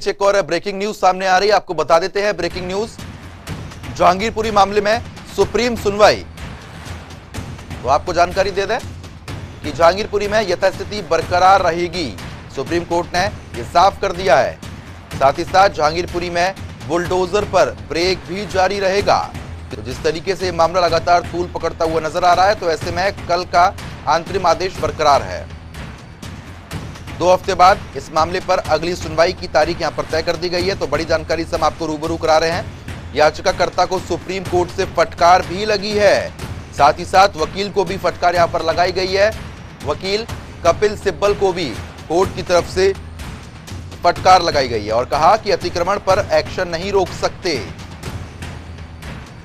एक और breaking news सामने आ रही है, आपको बता देते हैं। ब्रेकिंग न्यूज, जहांगीरपुरी मामले में सुप्रीम सुनवाई। तो आपको जानकारी दे दें कि जहांगीरपुरी में यथास्थिति बरकरार रहेगी, सुप्रीम कोर्ट ने यह साफ कर दिया है। साथ ही साथ जहांगीरपुरी में बुलडोजर पर ब्रेक भी जारी रहेगा। तो जिस तरीके से मामला लगातार तूल पकड़ता हुआ नजर आ रहा है, तो ऐसे में कल का अंतरिम आदेश बरकरार है। 2 हफ्ते बाद इस मामले पर अगली सुनवाई की तारीख यहां पर तय कर दी गई है। तो बड़ी जानकारी से हम आपको रूबरू करा रहे हैं। याचिकाकर्ता को सुप्रीम कोर्ट से फटकार भी लगी है, साथ ही साथ वकील को भी फटकार यहां पर लगाई गई है। वकील कपिल सिब्बल को भी कोर्ट की तरफ से फटकार लगाई गई है और कहा कि अतिक्रमण पर एक्शन नहीं रोक सकते,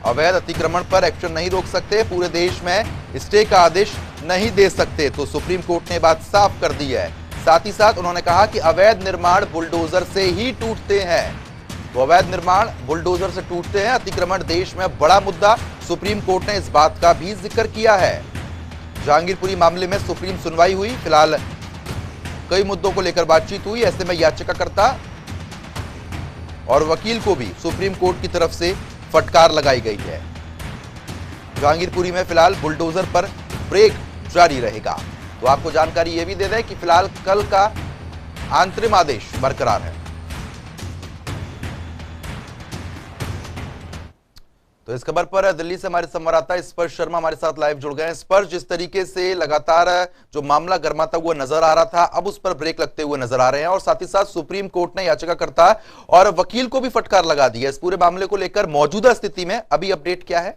अवैध अतिक्रमण पर एक्शन नहीं रोक सकते, पूरे देश में स्टे का आदेश नहीं दे सकते। तो सुप्रीम कोर्ट ने बात साफ कर दी है। साथ ही साथ उन्होंने कहा कि अवैध निर्माण बुलडोजर से ही टूटते हैं। तो अवैध निर्माण बुलडोजर से टूटते हैं। अतिक्रमण देश में बड़ा मुद्दा, सुप्रीम कोर्ट ने इस बात का भी जिक्र किया है। जहांगीरपुरी मामले में सुप्रीम सुनवाई हुई, फिलहाल कई मुद्दों को लेकर बातचीत हुई। ऐसे में याचिकाकर्ता और वकील को भी सुप्रीम कोर्ट की तरफ से फटकार लगाई गई है। जहांगीरपुरी में फिलहाल बुलडोजर पर ब्रेक जारी रहेगा। तो आपको जानकारी यह भी दे दें कि फिलहाल कल का अंतरिम आदेश बरकरार है। तो इस खबर पर दिल्ली से हमारे संवाददाता स्पर्श शर्मा हमारे साथ लाइव जुड़ गए हैं। स्पर्श, जिस तरीके से लगातार जो मामला गर्माता हुआ नजर आ रहा था, अब उस पर ब्रेक लगते हुए नजर आ रहे हैं और साथ ही साथ सुप्रीम कोर्ट ने याचिकाकर्ता और वकील को भी फटकार लगा दी है। इस पूरे मामले को लेकर मौजूदा स्थिति में अभी अपडेट क्या है?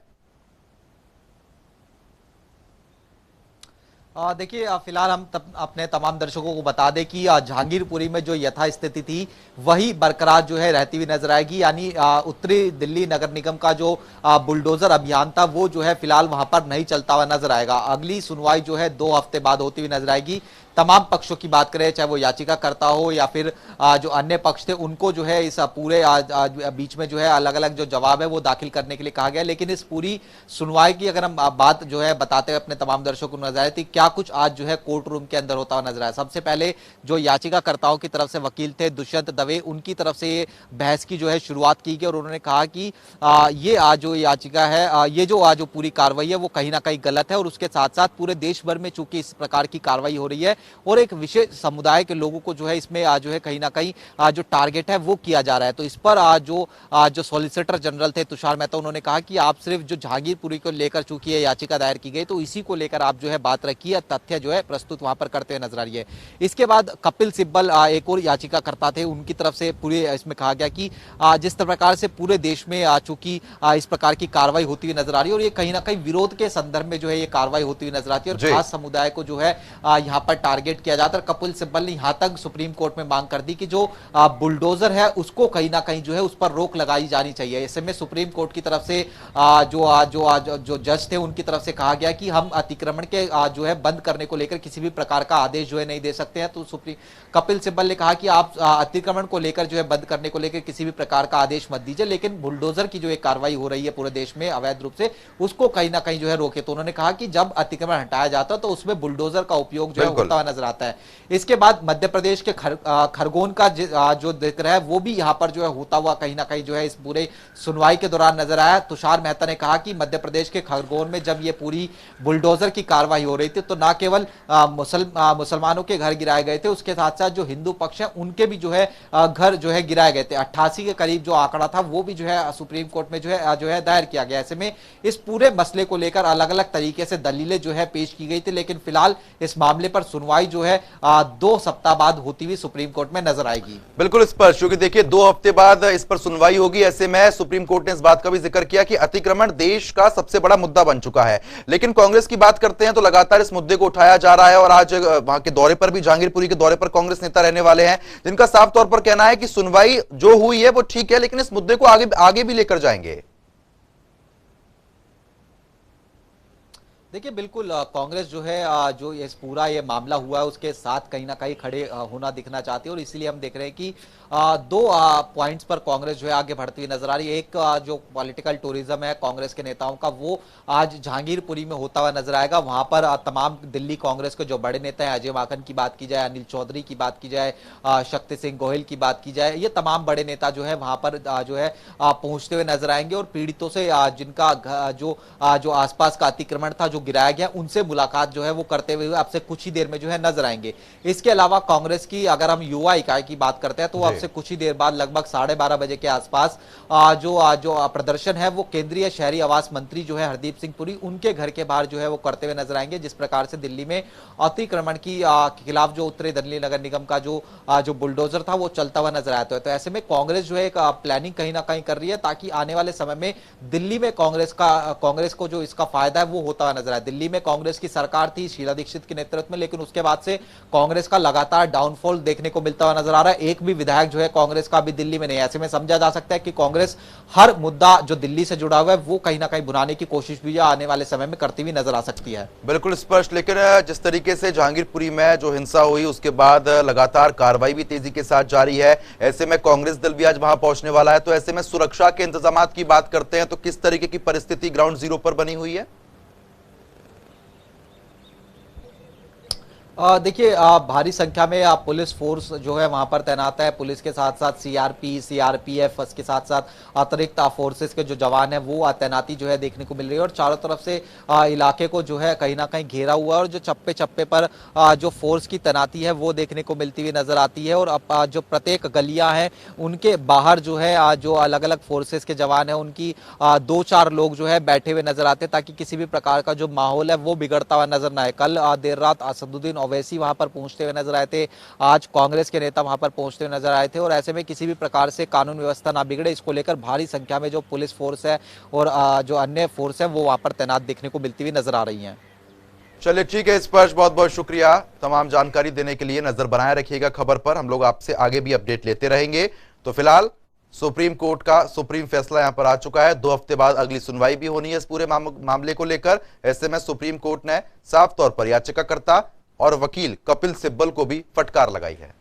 देखिए, फिलहाल हम अपने तमाम दर्शकों को बता दें कि जहांगीरपुरी में जो यथास्थिति थी वही बरकरार जो है रहती हुई नजर आएगी। यानी उत्तरी दिल्ली नगर निगम का जो बुलडोजर अभियान था वो जो है फिलहाल वहां पर नहीं चलता हुआ नजर आएगा। अगली सुनवाई जो है 2 हफ्ते बाद होती हुई नजर आएगी। तमाम पक्षों की बात करें, चाहे वो याचिकाकर्ता हो या फिर जो अन्य पक्ष थे, उनको जो है इस पूरे बीच में जो है अलग अलग जो जवाब है वो दाखिल करने के लिए कहा गया। लेकिन इस पूरी सुनवाई की अगर हम बात जो है बताते हैं अपने तमाम दर्शकों को नजर आए, क्या कुछ आज जो है कोर्ट रूम के अंदर होता हुआ नजर आया। सबसे पहले जो याचिकाकर्ताओं की तरफ से वकील थे दुष्यंत दवे, उनकी तरफ से ये बहस की जो है शुरुआत की गई और उन्होंने कहा कि ये आज जो याचिका है, ये जो आज जो पूरी कार्रवाई है वो कहीं ना कहीं गलत है और उसके साथ साथ पूरे देश भर में चूंकि इस प्रकार की कार्रवाई हो रही है और एक विशेष समुदाय के लोगों को जो है इसमें आज जो है कहीं ना कहीं जो टारगेट है वो किया जा रहा है। तो इस पर आज जो सॉलिसिटर जनरल थे तुषार मेहता, उन्होंने कहा कि आप सिर्फ जो जहांगीरपुरी को लेकर चूंकि ये याचिका दायर की गई तो इसी को लेकर आप जो है बात रखिए, तथ्य जो है प्रस्तुत वहां पर करते हुए नजर आ रही है। इसके बाद कपिल सिब्बल एक और याचिकाकर्ता थे, उनकी तरफ से पूरे इसमें कहा गया कि जिस प्रकार से पूरे देश में चूंकि इस प्रकार की कार्रवाई होती हुई नजर आ रही है और ये कहीं ना कहीं विरोध के संदर्भ में जो है ये कार्रवाई होती हुई नजर आती है और खास समुदाय को जो है यहाँ पर टारगेट किया जाता है। कपिल सिब्बल ने यहां तक सुप्रीम कोर्ट में मांग कर दी कि जो बुलडोजर है उसको कहीं ना कहीं जो है उस पर रोक लगाई जानी चाहिए। ऐसे में सुप्रीम कोर्ट की तरफ से जो जज थे उनकी तरफ से कहा गया कि हम अतिक्रमण के जो है बंद करने को लेकर किसी भी प्रकार का आदेश जो है नहीं दे सकते हैं। तो सुप्रीम कपिल सिब्बल ने कहा कि आप अतिक्रमण को लेकर जो है बंद करने को लेकर किसी भी प्रकार का आदेश मत दीजिए, लेकिन बुलडोजर की जो एक कार्रवाई हो रही है पूरे देश में अवैध रूप से, उसको कहीं ना कहीं जो है रोके। तो उन्होंने कहा कि जब अतिक्रमण हटाया जाता है तो उसमें बुलडोजर का उपयोग जो है होता हुआ नजर आता है। इसके बाद मध्य प्रदेश के खरगोन का जो जिक्र है वो भी यहां पर जो है होता हुआ कहीं ना कहीं जो है इस पूरे सुनवाई के दौरान नजर आया। तुषार मेहता ने कहा कि मध्य प्रदेश के खरगोन में जब ये पूरी बुलडोजर की कार्रवाई हो रही थी तो न केवल मुसलमानों के घर गिराए गए थे, उसके साथ साथ जो हिंदू पक्ष है उनके भी जो है घर जो है गिराए गए थे। 88 के करीब जो आंकड़ा था वो भी जो है सुप्रीम कोर्ट में जो है दायर किया गया। ऐसे में इस पूरे मसले को लेकर अलग अलग तरीके से दलीलें जो है पेश की गई थी, लेकिन फिलहाल इस मामले पर सुनवाई जो है 2 सप्ताह बाद होती हुई सुप्रीम कोर्ट में नजर आएगी। बिल्कुल स्पष्ट, क्योंकि देखिए 2 हफ्ते बाद इस पर सुनवाई होगी। ऐसे में सुप्रीम कोर्ट ने इस बात का भी जिक्र किया कि अतिक्रमण देश का सबसे बड़ा मुद्दा बन चुका है। लेकिन कांग्रेस की बात करते हैं तो लगातार इस मुद्दे को उठाया जा रहा है और आज वहां के दौरे पर भी, जहांगीरपुरी के दौरे पर कांग्रेस नेता रहने वाले हैं, जिनका साफ तौर पर कहना है कि सुनवाई जो हुई है वो ठीक है, लेकिन इस मुद्दे को आगे भी लेकर जाएंगे। देखिए बिल्कुल कांग्रेस जो है जो ये पूरा ये मामला हुआ है उसके साथ कहीं ना कहीं खड़े होना दिखना चाहती है और इसीलिए हम देख रहे हैं कि दो पॉइंट्स पर कांग्रेस जो है आगे बढ़ती हुई नजर आ रही है। एक जो पॉलिटिकल टूरिज्म है कांग्रेस के नेताओं का वो आज जहांगीरपुरी में होता हुआ नजर आएगा। वहां पर तमाम दिल्ली कांग्रेस के जो बड़े नेता हैं, अजय माकन की बात की जाए, अनिल चौधरी की बात की जाए, शक्ति सिंह गोहिल की बात की जाए, ये तमाम बड़े नेता जो है वहां पर जो है पहुंचते हुए नजर आएंगे और पीड़ितों से जिनका जो आसपास का अतिक्रमण था जो गिराया गया उनसे मुलाकात जो है वो करते हुए अब से कुछ ही देर में जो है नजर आएंगे। इसके अलावा कांग्रेस की अगर हम युवा इकाई की बात करते हैं तो अब से कुछ ही देर बाद लगभग 12:30 बजे के आसपास जो प्रदर्शन है वो केंद्रीय शहरी आवास मंत्री जो है हरदीप सिंह पुरी उनके घर के बाहर जो है वो करते हुए नजर आएंगे। जिस प्रकार से दिल्ली में अतिक्रमण की खिलाफ जो उत्तरी दिल्ली नगर निगम का जो बुलडोजर था वो चलता हुआ नजर आया। तो ऐसे में कांग्रेस जो है एक प्लानिंग कहीं ना कहीं कर रही है ताकि आने वाले समय में दिल्ली में कांग्रेस को जो इसका फायदा है वो होता हुआ नजर आया। दिल्ली में कांग्रेस की सरकार थी शीला दीक्षित के नेतृत्व में, लेकिन उसके बाद से कांग्रेस का लगातार डाउनफॉल देखने को मिलता हुआ नजर आ रहा है। एक भी विधायक जो है कांग्रेस का अभी दिल्ली में नहीं है। ऐसे में समझा जा सकता है कि कांग्रेस हर मुद्दा जो दिल्ली से जुड़ा हुआ है वो कहीं ना कहीं भुनाने की कोशिश भी आने वाले समय में करती हुई नजर आ सकती है। बिल्कुल स्पष्ट। लेकिन जिस तरीके से जहांगीरपुरी में जो हिंसा हुई उसके बाद लगातार कार्रवाई भी तेजी के साथ जारी है। ऐसे में कांग्रेस दल भी आज वहां पहुंचने वाला है। तो ऐसे में सुरक्षा के इंतजाम की बात करते हैं तो किस तरीके की परिस्थिति ग्राउंड जीरो पर बनी हुई है? देखिए भारी संख्या में पुलिस फोर्स जो है वहां पर तैनात है। पुलिस के साथ साथ सीआरपीएफ के साथ साथ अतिरिक्त फोर्सेस के जो जवान है वो तैनाती जो है देखने को मिल रही है और चारों तरफ से इलाके को जो है कहीं ना कहीं घेरा हुआ है और जो चप्पे चप्पे पर जो फोर्स की तैनाती है वो देखने को मिलती हुई नजर आती है। और अब जो प्रत्येक गलियां हैं उनके बाहर जो है जो अलग अलग फोर्सेस के जवान है उनकी 2-4 लोग जो है बैठे हुए नजर आते हैं ताकि किसी भी प्रकार का जो माहौल है वो बिगड़ता हुआ नजर ना आए। कल देर रात असदुद्दीन ओवैसी वहां पर पहुंचते हुए नजर आए थे, आज कांग्रेस के नेता वहां पर पहुंचते हुए नजर आए थे और ऐसे में किसी भी प्रकार से कानून व्यवस्था ना बिगड़े इसको लेकर भारी संख्या में जो पुलिस फोर्स है और जो अन्य फोर्स है वो वहां पर तैनात देखने को मिलती हुई नजर आ रही है। चलिए ठीक है स्पर्श, बहुत बहुत शुक्रिया तमाम जानकारी देने के लिए। नजर बनाए रखिएगा खबर पर, हम लोग आपसे आगे भी अपडेट लेते रहेंगे। तो फिलहाल सुप्रीम कोर्ट का सुप्रीम फैसला यहां पर आ चुका है। 2 हफ्ते बाद अगली सुनवाई भी होनी है इस पूरे मामले को लेकर। ऐसे में सुप्रीम कोर्ट ने साफ तौर पर याचिकाकर्ता और वकील कपिल सिब्बल को भी फटकार लगाई है।